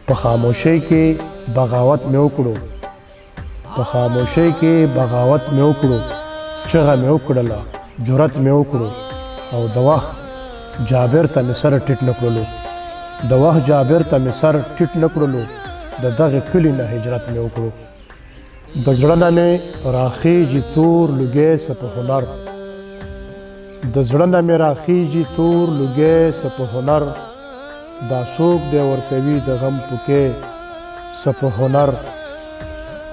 په خاموشۍ کې بغاوت مې وکړو، په خاموشۍ کې بغاوت مې وکړو، چغه مې وکړله، جرأت مې وکړو، او د وخت جابر ته مې سر ټیټ نه کړلو، د وخت جابر ته مې سر ټیټ نه کړلو، د دغې کلي نه هجرت مې وکړو. د زړه نه مې راخیږي تور لوګی څه په هنر، د زړه نه مې راخیږي تور لوګی څه په هنر، دا څوک دی ورکوي د غم پوکې څه په هنر،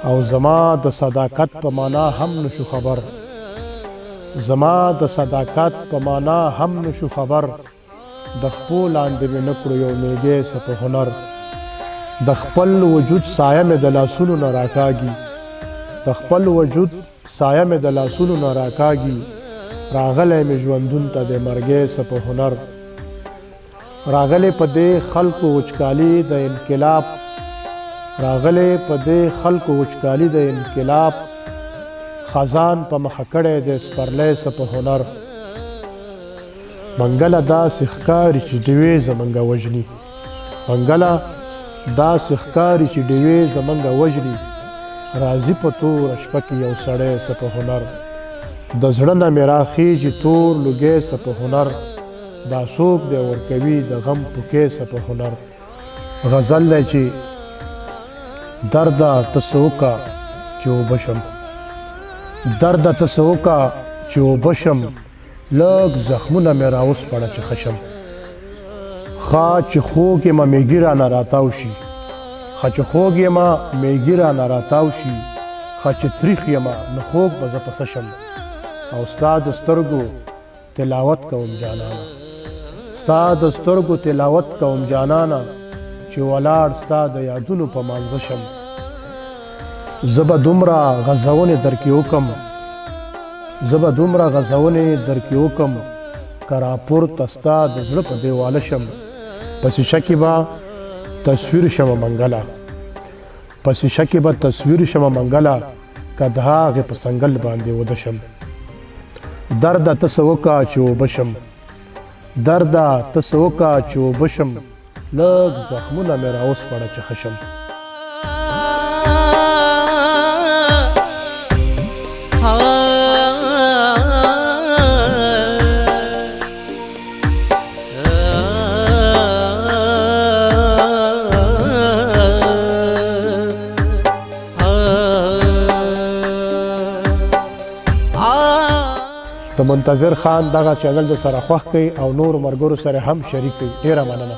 او زما د صداقت په معنا هم نشو خبر، زما د صداقت په معنا هم نشو خبر، د خپو لاندې مې نه کړو یو میږی څه په هنر، د خپل وجود سایه مې د لاسونو نه راکاږي، د خپل وجود سایه مې د لاسونو نه راکاږي، راغلی مې ژوندون ته د مرګی څه په هنر، راغلی په دې خلکو وچکالي د انقلاب، راغلی په دې خلکو وچکالي د انقلاب، خزان په مخه کړی د سپرلی څه په هنر، منګله داسې ښکاري چې ډیوې زمونږه وژني، منګله داسې ښکاري چې ډیوې زمونږه وژني، راځي په توره شپه کې یو سړی څه په هنر، د زړه نه مې راخیږي تور لوګی څه په هنر، دا څوک دی ورکوي د غم پوکې څه په هنر. غزل دی چې درده ته څه وکړه چې اوبه شم، درده ته څه وکړه چې اوبه شم، لږ زخمونه مې راوسپړه چې ښه شم، ښه چې خوږ یمه میږي رانه راتاو شي، ښه چې خوږ یمه میږي رانه راتاو شي، ښه چې تریخ یمه نو خوږ به زه پسه شم، او ستا د سترګو تلاوت کوم جانانه، ستا د سترګو تلاوت کوم جانانه، چې ولاړ ستا د یادونو په مانځه شم، زه به دومره غزونې درکې وکم، زه به دومره غزونې درکې وکم، که راپورته ستا د زړه په دیواله شم، په شیشه کې به تصویر شمه منګله، په شیشه کې به تصویر شمه منګله، که د هغې په سنګل باندې وده شم، درده ته څه وکړه چې اوبه شم، درده ته څه وکړه چې اوبه شم، لږ زخمونه مې راوسپړه چې ښه شم. د منتظر خان دغه چینل د سره خوښ کړئ او نور ملګرو سره هم شریک کړئ. ډیره مننه.